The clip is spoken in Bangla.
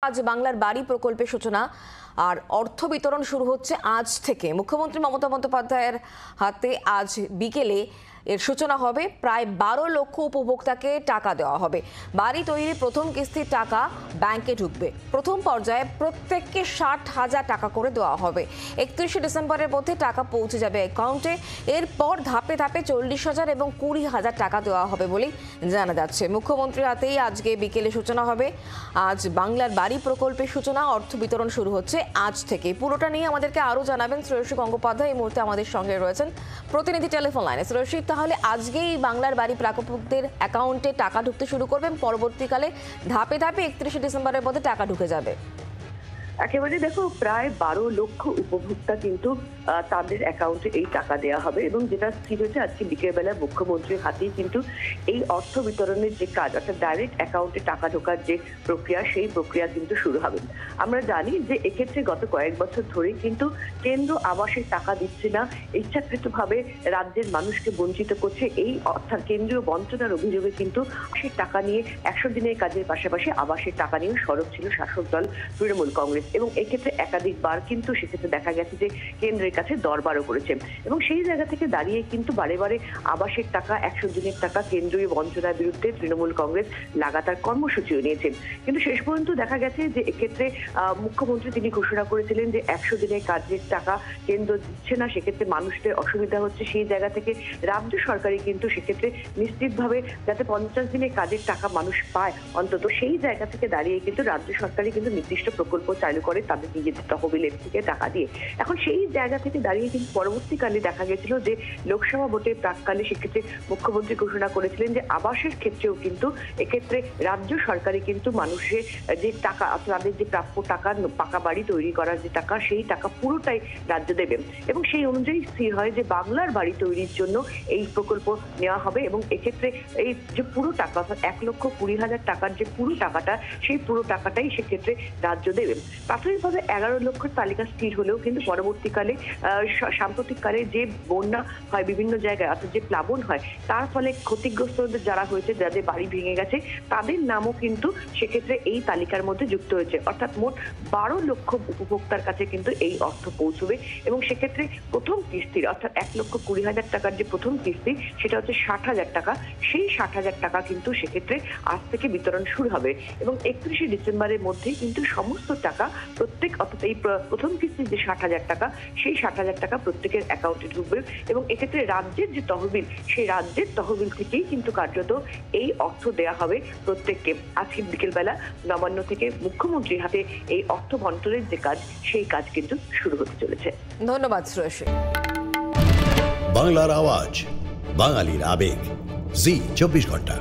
আজ বাংলার বাড়ি প্রকল্পের সূচনা আর অর্থ বিতরণ শুরু হচ্ছে আজ থেকে। মুখ্যমন্ত্রী মমতা বন্দ্যোপাধ্যায়ের হাতে আজ বিকেলে এর সূচনা হবে। প্রায় 12 লক্ষ উপভোক্তাকে টাকা দেওয়া হবে। বাড়ি তৈরির প্রথম কিস্তির টাকা ব্যাংকে ঢুকবে। প্রথম পর্যায়ে প্রত্যেককে 60,000 টাকা করে দেওয়া হবে। 31 ডিসেম্বরের মধ্যে টাকা পৌঁছে যাবে অ্যাকাউন্টে। এরপর ধাপে ধাপে 40,000 এবং 20,000 টাকা দেওয়া হবে বলেই জানা যাচ্ছে। মুখ্যমন্ত্রীর হাতেই আজকে বিকেলে সূচনা হবে। আজ বাংলার বাড়ি প্রকল্পের সূচনা, অর্থ বিতরণ শুরু হচ্ছে আজ থেকে। পুরোটা নিয়ে আমাদেরকে আরও জানাবেন শ্রেয়সী গঙ্গোপাধ্যায়। এই মুহূর্তে আমাদের সঙ্গে রয়েছেন প্রতিনিধি টেলিফোন লাইনে। শ্রেয়সী, তাহলে আজকেই বাংলার বাড়ি প্রাপকদের অ্যাকাউন্টে টাকা ঢুকতে শুরু করবেন, পরবর্তীকালে ধাপে ধাপে 31 ডিসেম্বরের মধ্যে টাকা ঢুকে যাবে। একেবারে দেখো, প্রায় 12 লক্ষ উপভোক্তা কিন্তু তাদের অ্যাকাউন্টে এই টাকা দেওয়া হবে এবং যেটা স্থির হয়েছে আজকে বিকেলবেলা মুখ্যমন্ত্রীর হাতেই কিন্তু এই অর্থ বিতরণের যে কাজ, অর্থাৎ ডাইরেক্ট অ্যাকাউন্টে টাকা ঢোকার যে প্রক্রিয়া, সেই প্রক্রিয়া কিন্তু শুরু হবে। আমরা জানি যে এক্ষেত্রে গত কয়েক বছর ধরেই কিন্তু কেন্দ্র আবাসের টাকা দিচ্ছে না, ইচ্ছাকৃতভাবে রাজ্যের মানুষকে বঞ্চিত করছে। এই অর্থাৎ কেন্দ্রীয় বঞ্চনার অভিযোগে কিন্তু সেই টাকা নিয়ে 100 দিনের কাজের পাশাপাশি আবাসের টাকা নিয়ে সরব ছিল শাসক দল তৃণমূল কংগ্রেস। এবং এক্ষেত্রে একাধিকবার কিন্তু সেক্ষেত্রে দেখা গেছে যে কেন্দ্রের কাছে দরবারও করেছে এবং সেই জায়গা থেকে দাঁড়িয়ে কিন্তু বারে বারে আবাসের টাকা, 100 দিনের টাকা, কেন্দ্রীয় বঞ্চনার বিরুদ্ধে তৃণমূল কংগ্রেস লাগাতার কর্মসূচিও নিয়েছে। কিন্তু শেষ পর্যন্ত দেখা গেছে যে এক্ষেত্রে মুখ্যমন্ত্রী তিনি ঘোষণা করেছিলেন যে 100 দিনের কাজের টাকা কেন্দ্র দিচ্ছে না, সেক্ষেত্রে মানুষদের অসুবিধা হচ্ছে। সেই জায়গা থেকে রাজ্য সরকারই কিন্তু সেক্ষেত্রে নিশ্চিতভাবে যাতে 50 দিনের কাজের টাকা মানুষ পায় অন্তত, সেই জায়গা থেকে দাঁড়িয়ে কিন্তু রাজ্য সরকারই কিন্তু নির্দিষ্ট প্রকল্প চালু করে তাদের নিজেদের তহবিলের থেকে টাকা দিয়ে। এখন সেই জায়গা থেকে দাঁড়িয়ে কিন্তু পরবর্তীকালে দেখা গেছিল যে লোকসভা ভোটের প্রাককালে সেক্ষেত্রে মুখ্যমন্ত্রী ঘোষণা করেছিলেন যে আবাসের ক্ষেত্রেও কিন্তু এক্ষেত্রে রাজ্য সরকারই কিন্তু মানুষের যে টাকা, তাদের যে প্রাপ্য টাকা, পাকা বাড়ি তৈরি করার যে টাকা, সেই টাকা পুরোটাই রাজ্য দেবে এবং সেই অনুযায়ী স্থির হয় যে বাংলার বাড়ি তৈরির জন্য এই প্রকল্প নেওয়া হবে এবং এক্ষেত্রে এই যে পুরো টাকা, অর্থাৎ 1,20,000 টাকার যে পুরো টাকাটা, সেই পুরো টাকাটাই সেক্ষেত্রে রাজ্য দেবে। প্রাথমিকভাবে 11 লক্ষের তালিকা স্থির হলেও কিন্তু পরবর্তীকালে সাম্প্রতিককালে যে বন্যা হয় বিভিন্ন জায়গায়, অর্থাৎ যে প্লাবন হয়, তার ফলে ক্ষতিগ্রস্তদের যারা হয়েছে, যাদের বাড়ি ভেঙে গেছে, তাদের নামও কিন্তু সেক্ষেত্রে এই তালিকার মধ্যে যুক্ত হয়েছে। অর্থাৎ মোট 12 লক্ষ উপভোক্তার কাছে কিন্তু এই অর্থ পৌঁছবে এবং সেক্ষেত্রে প্রথম কিস্তির, অর্থাৎ 1,20,000 টাকার যে প্রথম কিস্তি, সেটা হচ্ছে 60,000 টাকা। সেই 60,000 টাকা কিন্তু সেক্ষেত্রে আজ থেকে বিতরণ শুরু হবে এবং 31 ডিসেম্বরের মধ্যেই কিন্তু সমস্ত টাকা প্রত্যেক, অর্থাৎ এই প্রথম কিস্তির যে 60,000 টাকা, সেই 60,000 টাকা প্রত্যেকের অ্যাকাউন্টে ঢুকবে এবং এক্ষেত্রে রাজ্যের যে তহবিল, সেই রাজ্যের তহবিল থেকেই কিন্তু কার্যত এই অর্থ দেওয়া হবে প্রত্যেককে। আজকে বিকেলবেলা নবান্ন থেকে মুখ্যমন্ত্রীর হাতে এই অর্থ বন্টনের যে কাজ, সেই কাজ কিন্তু শুরু হতে চলেছে। ধন্যবাদ শ্রেয়সী। বাংলার আওয়াজ, বাঙালির আবেগ, জি 24 ঘন্টা।